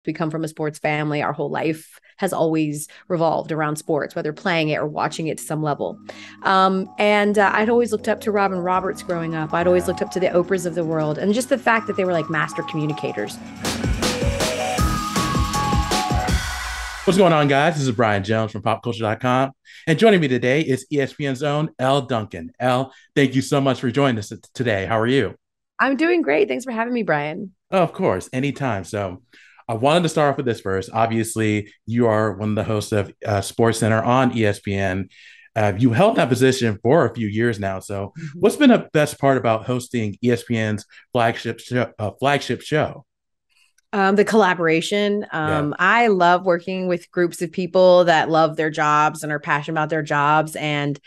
We come from a sports family. Our whole life has always revolved around sports, whether playing it or watching it to some level. And I'd always looked up to Robin Roberts growing up. I'd always looked up to the Oprahs of the world. And just the fact that they were like master communicators. What's going on, guys? This is Brian Jones from PopCulture.com. And joining me today is ESPN's own Elle Duncan. Elle, thank you so much for joining us today. How are you? I'm doing great. Thanks for having me, Brian. Oh, of course, anytime. So I wanted to start off with this first. Obviously, you are one of the hosts of SportsCenter on ESPN. You held that position for a few years now. So what's been the best part about hosting ESPN's flagship show? The collaboration. Yeah. I love working with groups of people that love their jobs and are passionate about their jobs. And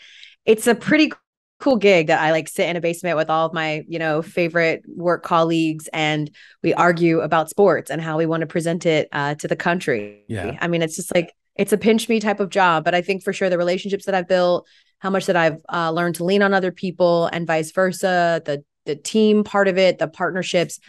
it's a pretty cool gig that I like sit in a basement with all of my, favorite work colleagues, and we argue about sports and how we want to present it to the country. Yeah. I mean, it's just like, it's a pinch me type of job, but I think for sure the relationships that I've built, how much that I've learned to lean on other people and vice versa, the team part of it, the partnerships.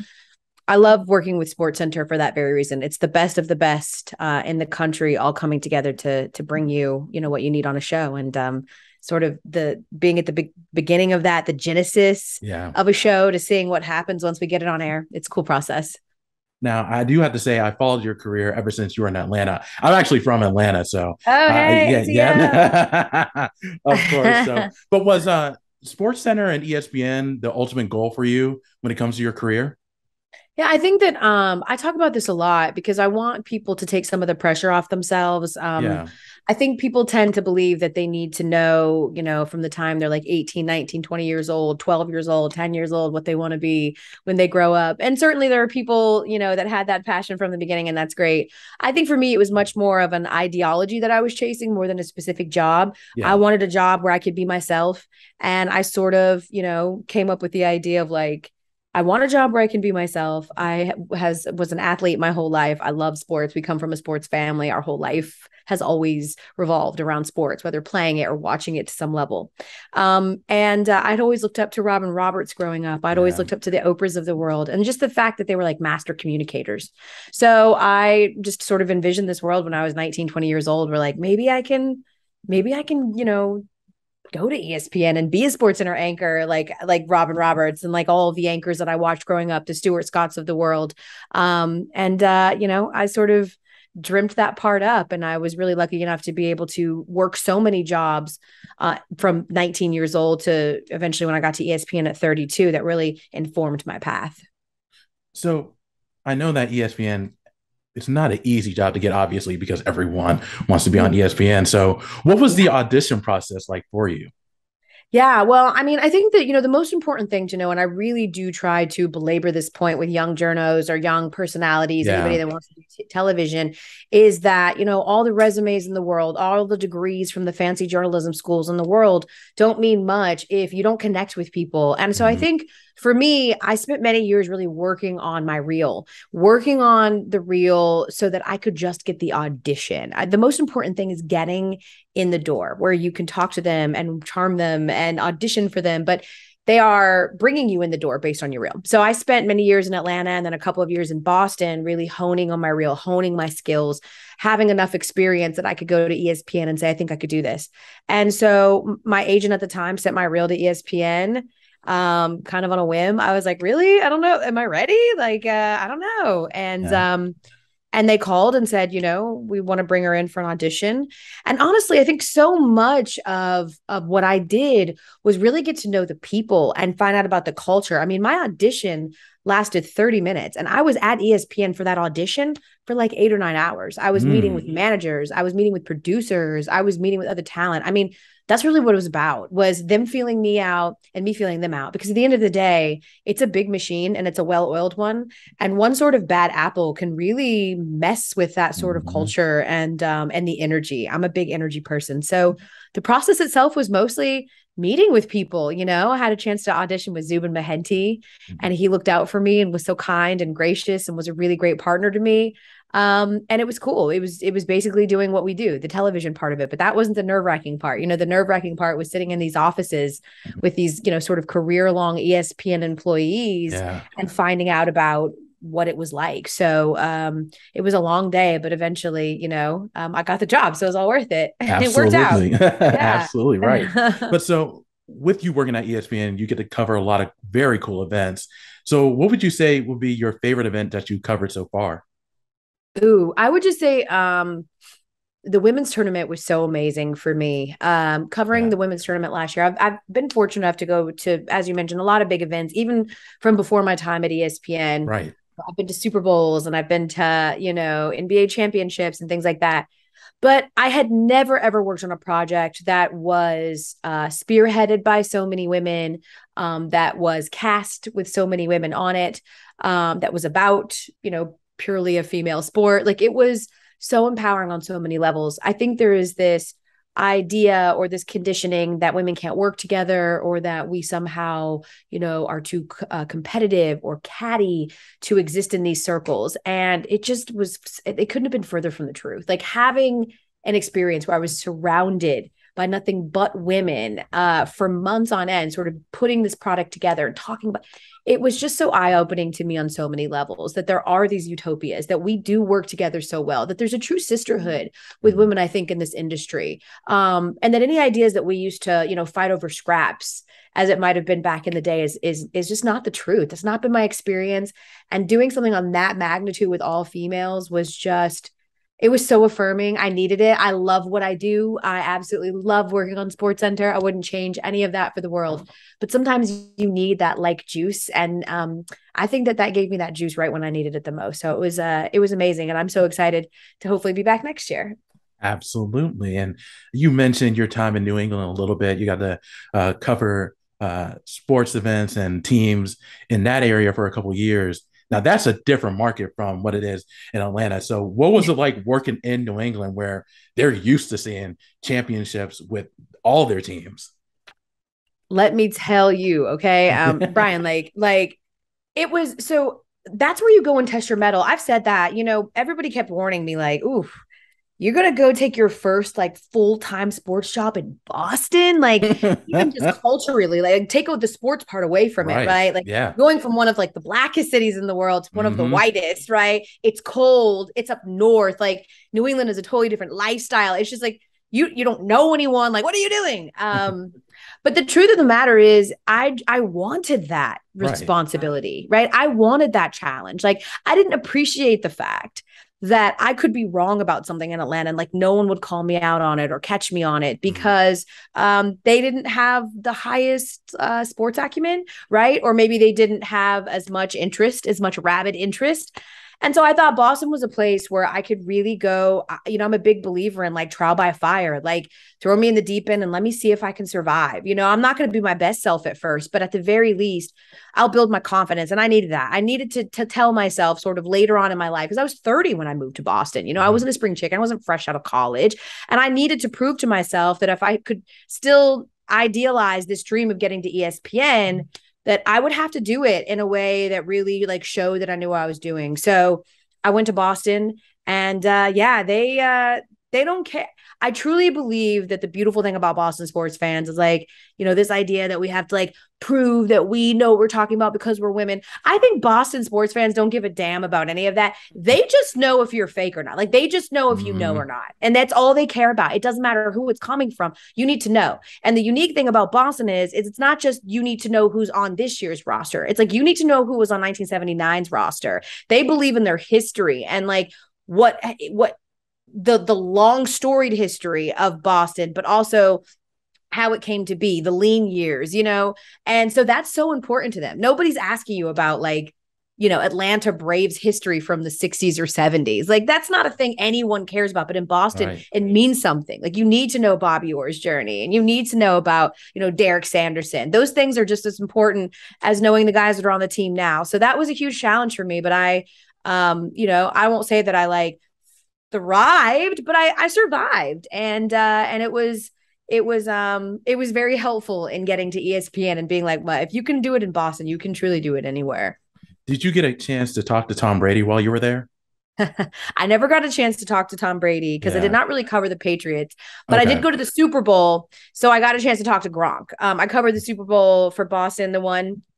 I love working with SportsCenter for that very reason. It's the best of the best in the country, all coming together to bring you, what you need on a show. And sort of the being at the beginning of that, the genesis of a show, to seeing what happens once we get it on air. It's a cool process. Now, I do have to say, I followed your career ever since you were in Atlanta. I'm actually from Atlanta, so hey, yeah. Of course. So, but was SportsCenter and ESPN the ultimate goal for you when it comes to your career? Yeah, I think that I talk about this a lot because I want people to take some of the pressure off themselves. I think people tend to believe that they need to know, from the time they're like 18, 19, 20 years old, 12 years old, 10 years old, what they want to be when they grow up. And certainly there are people, that had that passion from the beginning, and that's great. I think for me, it was much more of an ideology that I was chasing more than a specific job. Yeah. I wanted a job where I could be myself. And I sort of, came up with the idea of like, I want a job where I can be myself. I was an athlete my whole life. I love sports. We come from a sports family. Our whole life has always revolved around sports, whether playing it or watching it to some level. And I'd always looked up to Robin Roberts growing up. I'd always looked up to the Oprahs of the world, and just the fact that they were like master communicators. So I just sort of envisioned this world when I was 19, 20 years old, where like, maybe I can, go to ESPN and be a SportsCenter anchor like Robin Roberts and like all of the anchors that I watched growing up, the Stuart Scotts of the world. I sort of dreamt that part up, and I was really lucky enough to be able to work so many jobs from 19 years old to eventually when I got to ESPN at 32, that really informed my path. So I know that ESPN, it's not an easy job to get, obviously, because everyone wants to be on ESPN. So what was the audition process like for you? Yeah, well, I mean, I think that, the most important thing to know, and I really do try to belabor this point with young journos or young personalities, anybody that wants to do television, is that, all the resumes in the world, all the degrees from the fancy journalism schools in the world don't mean much if you don't connect with people. And so I think for me, I spent many years really working on the reel so that I could just get the audition. The most important thing is getting in the door where you can talk to them and charm them and audition for them, but they are bringing you in the door based on your reel. So I spent many years in Atlanta and then a couple of years in Boston, really honing on my reel, honing my skills, having enough experience that I could go to ESPN and say, I think I could do this. And so my agent at the time sent my reel to ESPN, kind of on a whim. I was like, really? I don't know. Am I ready? Like, I don't know. And they called and said, we want to bring her in for an audition. And honestly, I think so much of what I did was really get to know the people and find out about the culture. I mean, my audition lasted 30 minutes and I was at ESPN for that audition for like 8 or 9 hours. I was meeting with managers. I was meeting with producers. I was meeting with other talent. I mean, that's really what it was about, was them feeling me out and me feeling them out. Because at the end of the day, it's a big machine and it's a well-oiled one. And one sort of bad apple can really mess with that sort of culture and the energy. I'm a big energy person. So the process itself was mostly meeting with people. I had a chance to audition with Zubin Mehenti, and he looked out for me and was so kind and gracious and was a really great partner to me. And it was cool. It was basically doing what we do, the television part of it, but that wasn't the nerve-wracking part. The nerve-wracking part was sitting in these offices with these, sort of career-long ESPN employees and finding out about what it was like. So it was a long day, but eventually, I got the job. So it was all worth it. It worked out. Absolutely. Yeah. Absolutely right. But so with you working at ESPN, you get to cover a lot of very cool events. So what would you say would be your favorite event that you covered so far? Ooh, I would just say the women's tournament was so amazing for me. Covering Yeah. the women's tournament last year, I've been fortunate enough to go to, as you mentioned, a lot of big events, even from before my time at ESPN. Right. I've been to Super Bowls and I've been to, NBA championships and things like that. But I had never ever worked on a project that was spearheaded by so many women, that was cast with so many women on it, that was about, purely a female sport. Like, it was so empowering on so many levels. I think there is this idea or this conditioning that women can't work together, or that we somehow, are too competitive or catty to exist in these circles. And it couldn't have been further from the truth. Like, having an experience where I was surrounded by nothing but women for months on end, sort of putting this product together and talking about it, was just so eye-opening to me on so many levels, that there are these utopias, that we do work together so well, that there's a true sisterhood with women, I think, in this industry. And that any ideas that we used to, fight over scraps, as it might have been back in the day, is just not the truth. It's not been my experience. And doing something on that magnitude with all females was just, it was so affirming. I needed it. I love what I do. I absolutely love working on SportsCenter. I wouldn't change any of that for the world. But sometimes you need that like juice. And I think that gave me that juice right when I needed it the most. So it was amazing. And I'm so excited to hopefully be back next year. Absolutely. And you mentioned your time in New England a little bit. You got to cover sports events and teams in that area for a couple of years. Now that's a different market from what it is in Atlanta. So what was it like working in New England, where they're used to seeing championships with all their teams? Let me tell you, okay, Brian, like it was so that's where you go and test your mettle. I've said that, everybody kept warning me, like, ooh, you're going to go take your first like full-time sports job in Boston, like, even just culturally, like, take the sports part away from it, Right. right? Like, Yeah. going from one of like the blackest cities in the world to one of the Hmm. whitest, right? It's cold, it's up north. Like, New England is a totally different lifestyle. It's just like you don't know anyone. Like, what are you doing? But the truth of the matter is, I wanted that Right. responsibility, right? I wanted that challenge. Like, I didn't appreciate the fact that I could be wrong about something in Atlanta, and like no one would call me out on it or catch me on it, because they didn't have the highest sports acumen, right? Or maybe they didn't have as much interest, as much rabid interest. And so I thought Boston was a place where I could really go. I'm a big believer in like trial by fire, like, throw me in the deep end and let me see if I can survive. I'm not going to be my best self at first, but at the very least, I'll build my confidence. And I needed that. I needed to tell myself sort of later on in my life, because I was 30 when I moved to Boston. I wasn't a spring chicken. I wasn't fresh out of college. And I needed to prove to myself that if I could still idealize this dream of getting to ESPN, that I would have to do it in a way that really like showed that I knew what I was doing. So I went to Boston, and they don't care. I truly believe that the beautiful thing about Boston sports fans is like, this idea that we have to like prove that we know what we're talking about because we're women. I think Boston sports fans don't give a damn about any of that. They just know if you're fake or not. Like, they just know if you know or Hmm. not. And that's all they care about. It doesn't matter who it's coming from. You need to know. And the unique thing about Boston is it's not just you need to know who's on this year's roster. It's like you need to know who was on 1979's roster. They believe in their history and like what the long storied history of Boston, but also how it came to be, the lean years. And so that's so important to them. Nobody's asking you about like, Atlanta Braves history from the 60s or 70s. Like, that's not a thing anyone cares about. But in Boston, Right. it means something. Like, you need to know Bobby Orr's journey, and you need to know about, Derek Sanderson. Those things are just as important as knowing the guys that are on the team now. So that was a huge challenge for me. But I won't say that I like thrived, but I survived. And it was very helpful in getting to ESPN and being like, well, if you can do it in Boston, you can truly do it anywhere. Did you get a chance to talk to Tom Brady while you were there? I never got a chance to talk to Tom Brady because I did not really cover the Patriots, but I did go to the Super Bowl. So I got a chance to talk to Gronk. I covered the Super Bowl for Boston, the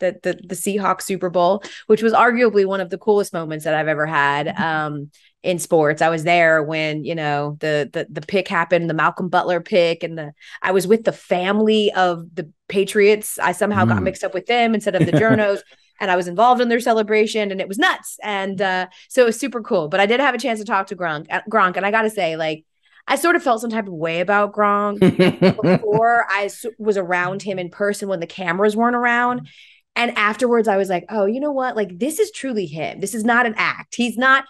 Seahawks Super Bowl, which was arguably one of the coolest moments that I've ever had in sports. I was there when, the pick happened, the Malcolm Butler pick, and I was with the family of the Patriots. I somehow got mixed up with them instead of the journos. And I was involved in their celebration, and it was nuts. And so it was super cool. But I did have a chance to talk to Gronk. And I got to say, like, I sort of felt some type of way about Gronk before I was around him in person when the cameras weren't around. And afterwards, I was like, oh, you know what? Like, this is truly him. This is not an act. He's not,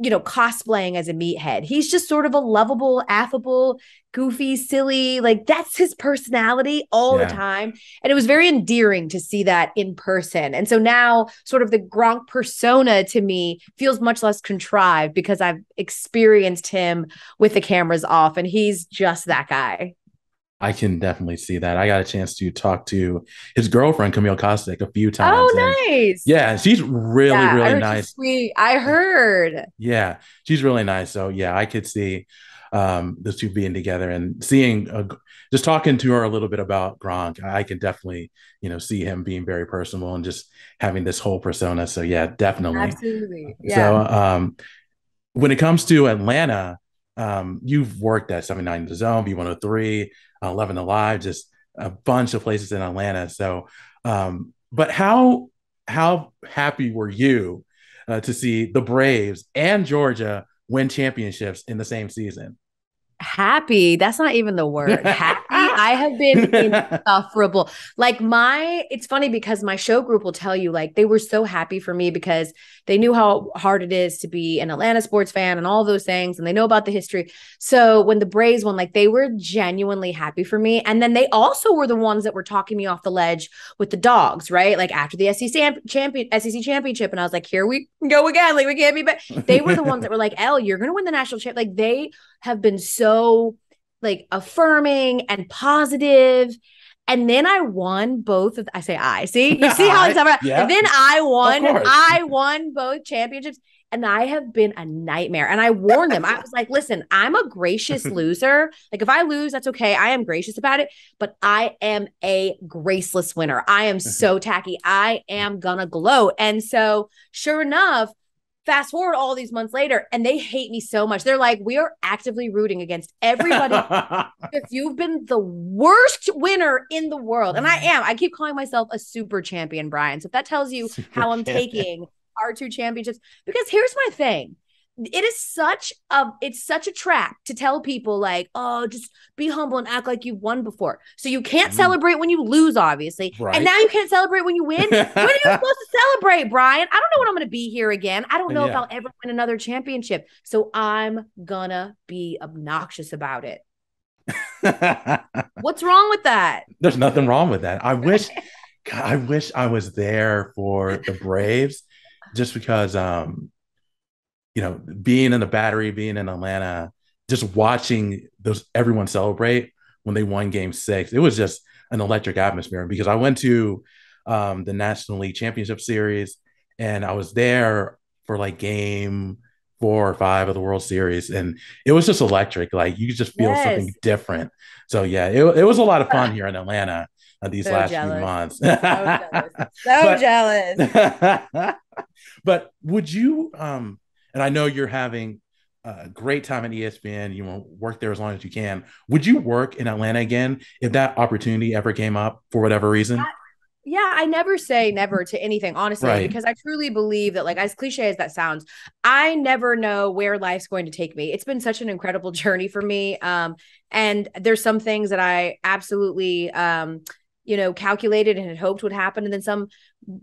cosplaying as a meathead. He's just sort of a lovable, affable, goofy, silly, like that's his personality all the time. And it was very endearing to see that in person. And so now sort of the Gronk persona to me feels much less contrived because I've experienced him with the cameras off, and he's just that guy. I can definitely see that. I got a chance to talk to his girlfriend, ''𝐒𝐒𝐿 a few times. Oh, nice. Yeah, she's really nice. Sweet. I heard. Yeah, she's really nice. So yeah, I could see those two being together and seeing, just talking to her a little bit about Gronk. I could definitely, see him being very personal and just having this whole persona. So yeah, definitely. Absolutely. Yeah. So when it comes to Atlanta, you've worked at 79 The Zone, B103, 11 Alive, just a bunch of places in Atlanta. So, but how happy were you to see the Braves and Georgia win championships in the same season? Happy. That's not even the word. Happy. I have been insufferable. Like it's funny because my show group will tell you, like, they were so happy for me because they knew how hard it is to be an Atlanta sports fan and all those things. And they know about the history. So when the Braves won, like, they were genuinely happy for me. And then they also were the ones that were talking me off the ledge with the dogs, right? Like after the SEC championship. And I was like, here we go again. Like, we can't be back. They were the ones that were like, Elle, you're going to win the national champ. Like, they have been so like affirming and positive. And then I won both of I see you see how it's yeah. And then I won both championships, and I have been a nightmare. And I warned them. I was like, listen, I'm a gracious loser. Like, if I lose, that's okay. I am gracious about it, but I am a graceless winner. I am so tacky. I am gonna gloat. And so sure enough, fast forward all these months later, and they hate me so much. They're like, we are actively rooting against everybody. If you've been the worst winner in the world, and I am, I keep calling myself a super champion, Brian. So if that tells you how I'm taking our two championships, because here's my thing. It's such a trap to tell people like, oh, just be humble and act like you've won before. So you can't celebrate when you lose, obviously. Right. And now you can't celebrate when you win. When are you supposed to celebrate, Brian? I don't know when I'm going to be here again. I don't know if I'll ever win another championship. So I'm gonna be obnoxious about it. What's wrong with that? There's nothing wrong with that. I wish I was there for the Braves, just because being in the Battery, being in Atlanta, just watching everyone celebrate when they won Game 6, it was just an electric atmosphere. Because I went to the National League Championship Series, and I was there for like Game 4 or 5 of the World Series, and it was just electric. Like, you could just feel something different. So yeah, it was a lot of fun here in Atlanta these last few months. So jealous. But would you and I know you're having a great time at ESPN. You want to work there as long as you can. Would you work in Atlanta again if that opportunity ever came up for whatever reason? Yeah, I never say never to anything, honestly, because I truly believe that, like, as cliche as that sounds, I never know where life's going to take me. It's been such an incredible journey for me. And there's some things that I absolutely calculated and had hoped would happen. And then some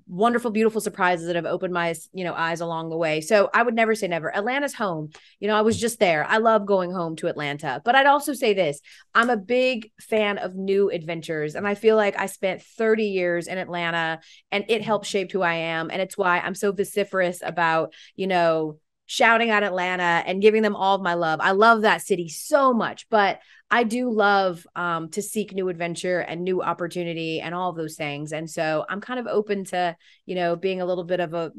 wonderful, beautiful surprises that have opened my, eyes along the way. So I would never say never. Atlanta's home. I was just there. I love going home to Atlanta. But I'd also say this. I'm a big fan of new adventures. And I feel like I spent 30 years in Atlanta, and it helped shape who I am. And it's why I'm so vociferous about, shouting at Atlanta and giving them all of my love. I love that city so much, but I do love to seek new adventure and new opportunity and all of those things. And so I'm kind of open to, being a little bit of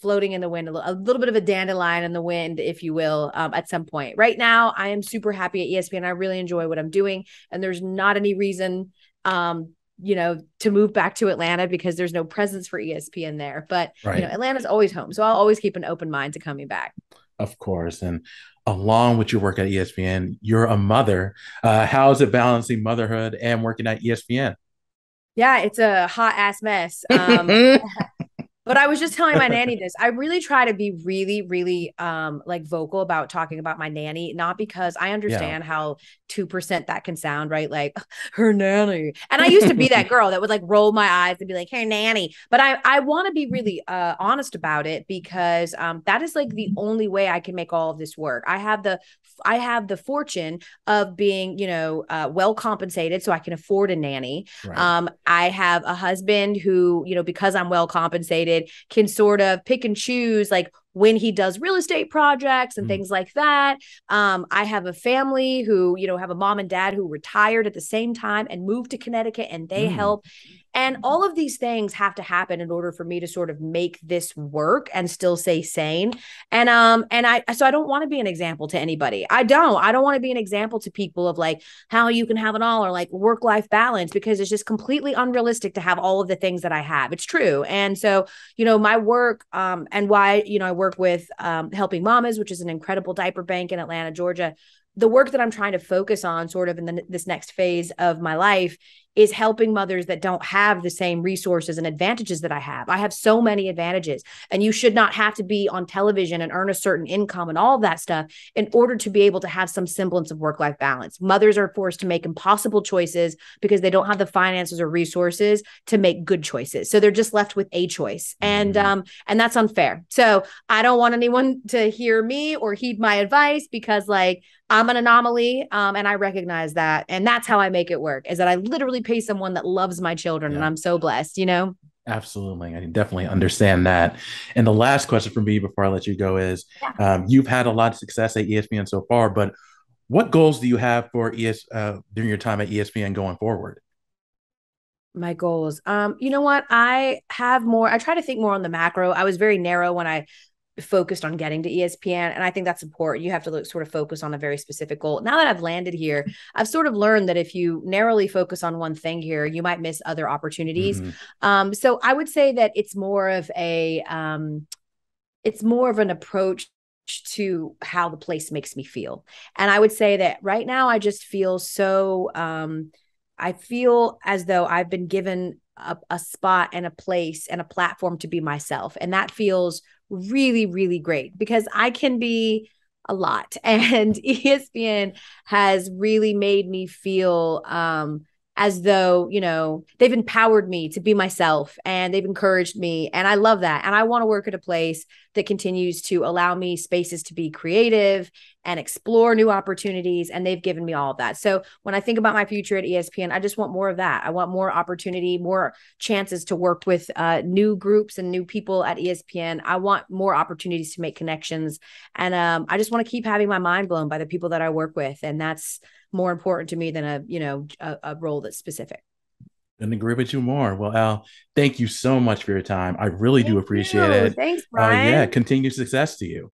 floating in the wind, a little bit of a dandelion in the wind, if you will, at some point. Right now, I am super happy at ESPN. I really enjoy what I'm doing, and there's not any reason, to move back to Atlanta because there's no presence for ESPN there. But Right. Atlanta's always home, so I'll always keep an open mind to coming back. Of course. And along with your work at ESPN, you're a mother. How is it balancing motherhood and working at ESPN? Yeah, it's a hot ass mess. But I was just telling my nanny this. I really try to be really, really like vocal about talking about my nanny, not because I understand how 2% that can sound, right? Like her nanny. And I used to be that girl that would like roll my eyes and be like, her nanny. But I want to be really honest about it because that is like the only way I can make all of this work. I have the fortune of being, well compensated so I can afford a nanny. Right. I have a husband who, because I'm well compensated, can sort of pick and choose like when he does real estate projects and things like that. I have a family who, have a mom and dad who retired at the same time and moved to Connecticut, and they help. And all of these things have to happen in order for me to sort of make this work and still stay sane. And I don't want to be an example to anybody. I don't want to be an example to people of like how you can have it all or like work-life balance, because it's just completely unrealistic to have all of the things that I have. It's true. And so, my work, and why, I work with Helping Mamas, which is an incredible diaper bank in Atlanta, Georgia. The work that I'm trying to focus on sort of in this next phase of my life is helping mothers that don't have the same resources and advantages that I have. I have so many advantages, and you should not have to be on television and earn a certain income and all of that stuff in order to be able to have some semblance of work-life balance. Mothers are forced to make impossible choices because they don't have the finances or resources to make good choices. So they're just left with a choice. And that's unfair. So I don't want anyone to hear me or heed my advice because like I'm an anomaly. And I recognize that. And that's how I make it work, is that I literally pay someone that loves my children. And I'm so blessed, Absolutely. I definitely understand that. And the last question for me before I let you go is, you've had a lot of success at ESPN so far, but what goals do you have for during your time at ESPN going forward? My goals. You know what? I try to think more on the macro. I was very narrow when I focused on getting to ESPN. And I think that's important. You have to sort of focus on a very specific goal. Now that I've landed here, I've sort of learned that if you narrowly focus on one thing here, you might miss other opportunities. So I would say that it's more of an approach to how the place makes me feel. And I would say that right now I just feel so, I feel as though I've been given a spot and a place and a platform to be myself. And that feels really, really great because I can be a lot. And ESPN has really made me feel as though, they've empowered me to be myself and they've encouraged me. And I love that. And I want to work at a place that continues to allow me spaces to be creative and explore new opportunities. And they've given me all of that. So when I think about my future at ESPN, I just want more of that. I want more opportunity, more chances to work with new groups and new people at ESPN. I want more opportunities to make connections. And I just want to keep having my mind blown by the people that I work with. And that's more important to me than a role that's specific. Couldn't agree with you more. Well, Elle, thank you so much for your time. I really do appreciate it. Thanks, Brian. Continued success to you.